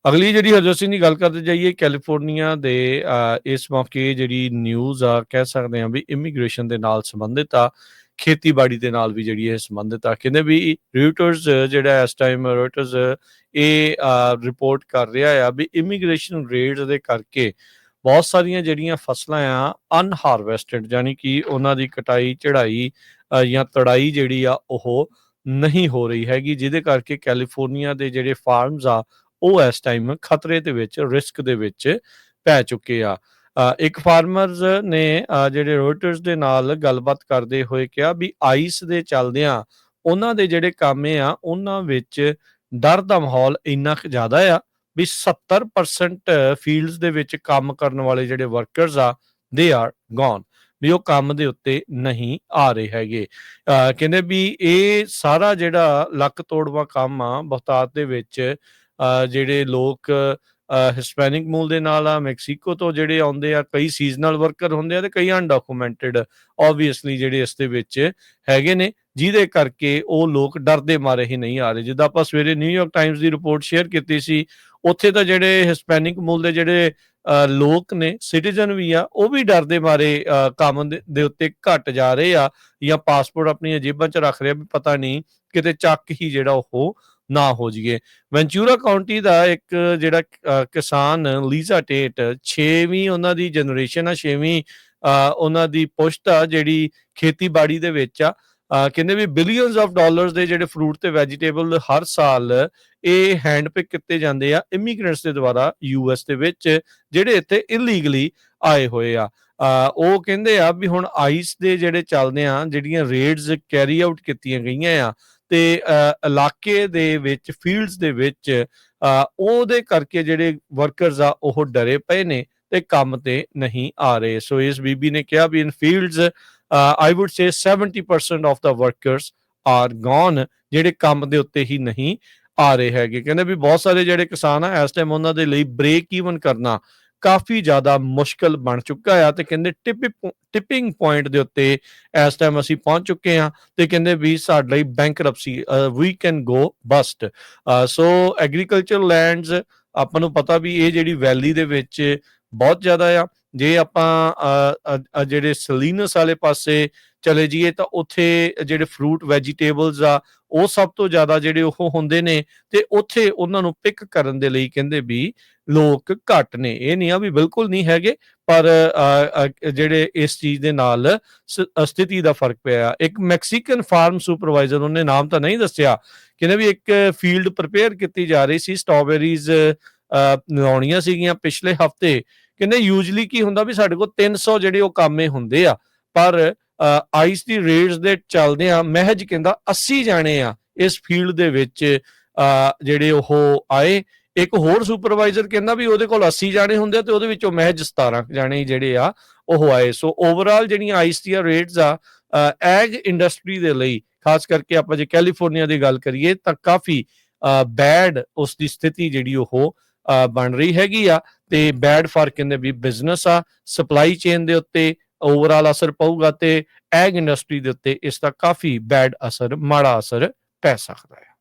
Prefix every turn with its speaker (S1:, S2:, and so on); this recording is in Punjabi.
S1: ਅਗਲੀ ਜਿਹੜੀ ਹਰਜੋਤ ਸਿੰਘ ਦੀ ਗੱਲ ਕਰਦੇ ਜਾਈਏ ਕੈਲੀਫੋਰਨੀਆ ਦੇ ਇਸ ਮੌਕੇ ਜਿਹੜੀ ਨਿਊਜ਼ ਆ ਕਹਿ ਸਕਦੇ ਹਾਂ ਵੀ ਇਮੀਗ੍ਰੇਸ਼ਨ ਦੇ ਨਾਲ ਸੰਬੰਧਿਤ ਆ, ਖੇਤੀਬਾੜੀ ਦੇ ਨਾਲ ਵੀ ਜਿਹੜੀ ਇਹ ਸੰਬੰਧਿਤ ਆ। ਕਹਿੰਦੇ ਵੀ ਰਿਊਟਰਸ ਜਿਹੜਾ ਇਸ ਟਾਈਮ ਰਿਊਟਰਸ ਇਹ ਰਿਪੋਰਟ ਕਰ ਰਿਹਾ ਆ ਵੀ ਇਮੀਗ੍ਰੇਸ਼ਨ ਰੇਟ ਦੇ ਕਰਕੇ ਬਹੁਤ ਸਾਰੀਆਂ ਜਿਹੜੀਆਂ ਫਸਲਾਂ ਆ ਅਨਹਾਰਵੈਸਟਡ, ਯਾਨੀ ਕਿ ਉਹਨਾਂ ਦੀ ਕਟਾਈ ਚੜਾਈ ਜਾਂ ਤੜਾਈ ਜਿਹੜੀ ਆ ਉਹ ਨਹੀਂ ਹੋ ਰਹੀ ਹੈਗੀ, ਜਿਹਦੇ ਕਰਕੇ ਕੈਲੀਫੋਰਨੀਆ ਦੇ ਜਿਹੜੇ ਫਾਰਮਸ ਆ ਉਹ ਇਸ ਟਾਈਮ ਖਤਰੇ ਦੇ ਵਿੱਚ, ਰਿਸਕ ਦੇ ਵਿੱਚ ਪੈ ਚੁੱਕੇ ਆ। ਇੱਕ ਫਾਰਮਰਸ ਨੇ ਜਿਹੜੇ ਰੋਇਟਰਸ ਦੇ ਨਾਲ ਗੱਲਬਾਤ ਕਰਦੇ ਹੋਏ ਕਿਹਾ ਵੀ ਆਈਸ ਦੇ ਚੱਲਦਿਆਂ ਉਹਨਾਂ ਦੇ ਜਿਹੜੇ ਕੰਮ ਆ ਉਹਨਾਂ ਵਿੱਚ ਡਰ ਦਾ ਮਾਹੌਲ ਇੰਨਾ ਕੁ ਜ਼ਿਆਦਾ ਆ ਵੀ 70% ਫੀਲਡਸ ਦੇ ਵਿੱਚ ਕੰਮ ਕਰਨ ਵਾਲੇ ਜਿਹੜੇ ਵਰਕਰਸ ਆ ਦੇ ਆਰ ਗੋਨ, ਵੀ ਉਹ ਕੰਮ ਦੇ ਉੱਤੇ ਨਹੀਂ ਆ ਰਹੇ ਹੈਗੇ। ਕਹਿੰਦੇ ਵੀ ਇਹ ਸਾਰਾ ਜਿਹੜਾ ਲੱਕ ਤੋੜਵਾਂ ਕੰਮ ਆ ਬਹੁਤਾਤ ਦੇ ਵਿੱਚ ਜਿਹੜੇ ਲੋਕ ਹਿਸਪੈਨਿਕ ਮੂਲ ਦੇ ਨਾਲ ਆ, ਮੈਕਸੀਕੋ ਤੋਂ ਜਿਹੜੇ ਆਉਂਦੇ ਆ, ਕਈ ਸੀਜ਼ਨਲ ਵਰਕਰ ਹੁੰਦੇ ਆ ਤੇ ਕਈ ਅਨਡਾਕੂਮੈਂਟਡ ਓਬਵੀਅਸਲੀ ਜਿਹੜੇ ਇਸ ਦੇ ਵਿੱਚ ਹੈਗੇ ਨੇ, ਜਿਹਦੇ ਕਰਕੇ ਉਹ ਲੋਕ ਡਰਦੇ ਮਾਰੇ ਹੀ ਨਹੀਂ ਆ ਰਹੇ। ਜਿੱਦਾਂ ਆਪਾਂ ਸਵੇਰੇ ਨਿਊਯਾਰਕ ਟਾਈਮਸ ਦੀ ਰਿਪੋਰਟ ਸ਼ੇਅਰ ਕੀਤੀ ਸੀ, ਉੱਥੇ ਤਾਂ ਜਿਹੜੇ ਹਿਸਪੈਨਿਕ ਮੂਲ ਦੇ ਜਿਹੜੇ ਲੋਕ ਨੇ, ਸਿਟੀਜ਼ਨ ਵੀ ਆ, ਉਹ ਵੀ ਡਰਦੇ ਮਾਰੇ ਕੰਮ ਦੇ ਉੱਤੇ ਘੱਟ ਜਾ ਰਹੇ ਆ ਜਾਂ ਪਾਸਪੋਰਟ ਆਪਣੀਆਂ ਜੇਬਾਂ 'ਚ ਰੱਖ ਰਹੇ ਆ ਵੀ ਪਤਾ ਨਹੀਂ ਕਿਤੇ ਚੱਕ ਹੀ ਜਿਹੜਾ ਉਹ ਨਾ ਹੋ ਜਾਈਏ। ਵੈਂਚੂਰਾ ਕਾਉਂਟੀ ਦਾ ਇੱਕ ਜਿਹੜਾ ਕਿਸਾਨ ਲੀਜ਼ਾ ਟੇਟ, 6ਵੀਂ ਉਹਨਾਂ ਦੀ ਜਨਰੇਸ਼ਨ ਆ, 6ਵੀਂ ਉਹਨਾਂ ਦੀ ਪੁਸ਼ਤ ਆ ਜਿਹੜੀ ਖੇਤੀਬਾੜੀ ਦੇ ਵਿੱਚ ਆ। ਕਹਿੰਦੇ ਵੀ ਬਿਲੀਅਨਸ ਆਫ ਡਾਲਰਸ ਦੇ ਜਿਹੜੇ ਫਰੂਟ ਤੇ ਵੈਜੀਟੇਬਲ ਹਰ ਸਾਲ ਇਹ ਹੈਂਡ ਪਿਕ ਕੀਤੇ ਜਾਂਦੇ ਆ ਇਮੀਗ੍ਰੈਂਟਸ ਦੇ ਦੁਆਰਾ US ਦੇ ਵਿੱਚ, ਜਿਹੜੇ ਇੱਥੇ ਇਲੀਗਲੀ ਆਏ ਹੋਏ ਆ। ਉਹ ਕਹਿੰਦੇ ਆ ਵੀ ਹੁਣ ਆਈਸ ਦੇ ਜਿਹੜੇ ਚੱਲਦੇ ਆ, ਜਿਹੜੀਆਂ ਰੇਡਸ ਕੈਰੀ ਆਊਟ ਕੀਤੀਆਂ ਗਈਆਂ ਆ ਤੇ ਇਲਾਕੇ ਦੇ ਵਿੱਚ, ਫੀਲਡਸ ਦੇ ਵਿੱਚ ਉਹਦੇ ਕਰਕੇ ਜਿਹੜੇ ਵਰਕਰਸ ਆ ਉਹ ਡਰੇ ਪਏ ਨੇ ਤੇ ਕੰਮ ਤੇ ਨਹੀਂ ਆ ਰਹੇ। ਸੋ ਇਸ ਬੀਬੀ ਨੇ ਕਿਹਾ ਵੀ ਇਨ fields I would say 70% of the workers are gone, ਜਿਹੜੇ ਕੰਮ ਦੇ ਉੱਤੇ ਹੀ ਨਹੀਂ ਆ ਰਹੇ ਹੈਗੇ। ਕਹਿੰਦੇ ਵੀ ਬਹੁਤ ਸਾਰੇ ਜਿਹੜੇ ਕਿਸਾਨ ਆ ਇਸ ਟਾਈਮ ਉਹਨਾਂ ਦੇ ਲਈ ਬ੍ਰੇਕ ਈਵਨ ਕਰਨਾ ਕਾਫੀ ਜ਼ਿਆਦਾ ਮੁਸ਼ਕਲ ਬਣ ਚੁੱਕਾ ਆ ਤੇ ਕਹਿੰਦੇ ਟਿਪਿੰਗ ਪੁਆਇੰਟ ਦੇ ਉੱਤੇ ਇਸ ਟਾਈਮ ਅਸੀਂ ਪਹੁੰਚ ਚੁੱਕੇ ਹਾਂ ਤੇ ਕਹਿੰਦੇ ਵੀ ਸਾਡੇ ਲਈ bankruptcy, we can go bust. So agriculture lands ਆਪਾਂ ਨੂੰ ਪਤਾ ਵੀ ਇਹ ਜਿਹੜੀ ਵੈਲੀ ਦੇ ਵਿੱਚ ਬਹੁਤ ਜ਼ਿਆਦਾ ਆ। ਜੇ ਆਪਾਂ ਜਿਹੜੇ ਸਲੀਨਸ ਵਾਲੇ ਪਾਸੇ ਚਲੇ ਜਾਈਏ ਤਾਂ ਉੱਥੇ ਜਿਹੜੇ ਫਰੂਟ ਵੈਜੀਟੇਬਲਸ ਆ ਉਹ ਸਭ ਤੋਂ ਜ਼ਿਆਦਾ ਜਿਹੜੇ ਉਹ ਹੁੰਦੇ ਨੇ ਤੇ ਉੱਥੇ ਉਹਨਾਂ ਨੂੰ ਪਿਕ ਕਰਨ ਦੇ ਲਈ ਕਹਿੰਦੇ ਵੀ ਲੋਕ ਘੱਟ ਨੇ। ਇਹ ਨਹੀਂ ਆ ਵੀ ਬਿਲਕੁਲ ਨਹੀਂ ਹੈਗੇ, ਪਰ ਜਿਹੜੇ ਇਸ ਚੀਜ਼ ਦੇ ਨਾਲ ਸਥਿਤੀ ਦਾ ਫਰਕ ਪਿਆ। ਇੱਕ ਮੈਕਸੀਕਨ ਫਾਰਮ ਸੁਪਰਵਾਈਜ਼ਰ, ਉਹਨੇ ਨਾਮ ਤਾਂ ਨਹੀਂ ਦੱਸਿਆ, ਕਹਿੰਦੇ ਵੀ ਇੱਕ ਫੀਲਡ ਪ੍ਰਿਪੇਅਰ ਕੀਤੀ ਜਾ ਰਹੀ ਸੀ, ਸਟ੍ਰਾਬੇਰੀਜ਼ ਲਾਉਣੀਆਂ ਸੀਗੀਆਂ ਪਿਛਲੇ ਹਫ਼ਤੇ। ਕਹਿੰਦੇ ਯੂਜਲੀ ਕੀ ਹੁੰਦਾ ਵੀ ਸਾਡੇ ਕੋਲ 300 ਜਿਹੜੇ ਉਹ ਕਾਮੇ ਹੁੰਦੇ ਆ, ਪਰ ਆਈਸ ਦੀ ਰੇਡਸ ਦੇ ਚੱਲਦੇ ਆ ਮਹਿਜ ਕਹਿੰਦਾ 80 ਜਾਣੇ ਆ ਇਸ ਫੀਲਡ ਦੇ ਵਿੱਚ ਜਿਹੜੇ ਉਹ ਆਏ। ਇੱਕ ਹੋਰ ਸੁਪਰਵਾਈਜ਼ਰ ਕਹਿੰਦਾ ਵੀ ਉਹਦੇ ਕੋਲ 80 ਜਾਣੇ ਹੁੰਦੇ ਆ ਤੇ ਉਹਦੇ ਵਿੱਚੋਂ ਮਹਿਜ 17 ਜਾਣੇ ਜਿਹੜੇ ਆ ਉਹ ਆਏ। ਸੋ ਓਵਰਆਲ ਜਿਹੜੀਆਂ ਆਈਸ ਦੀਆਂ ਰੇਟਸ ਆ ਐਗ ਇੰਡਸਟਰੀ ਦੇ ਲਈ, ਖਾਸ ਕਰਕੇ ਆਪਾਂ ਜੇ ਕੈਲੀਫੋਰਨੀਆ ਦੀ ਗੱਲ ਕਰੀਏ ਤਾਂ ਕਾਫੀ ਬੈਡ ਉਸ ਦੀ ਸਥਿਤੀ ਜਿਹੜੀ ਉਹ ਬਣ ਰਹੀ ਹੈਗੀ ਆ ਤੇ ਬੈਡ ਫਾਰ ਕਹਿੰਦੇ ਵੀ ਬਿਜ਼ਨਸ ਆ, ਸਪਲਾਈ ਚੇਨ ਦੇ ਉੱਤੇ ਓਵਰਆਲ ਅਸਰ ਪਊਗਾ ਤੇ ਐਗ ਇੰਡਸਟਰੀ ਦੇ ਉੱਤੇ ਇਸ ਦਾ ਕਾਫੀ ਬੈਡ ਅਸਰ, ਮਾੜਾ ਅਸਰ ਪੈ ਸਕਦਾ ਹੈ।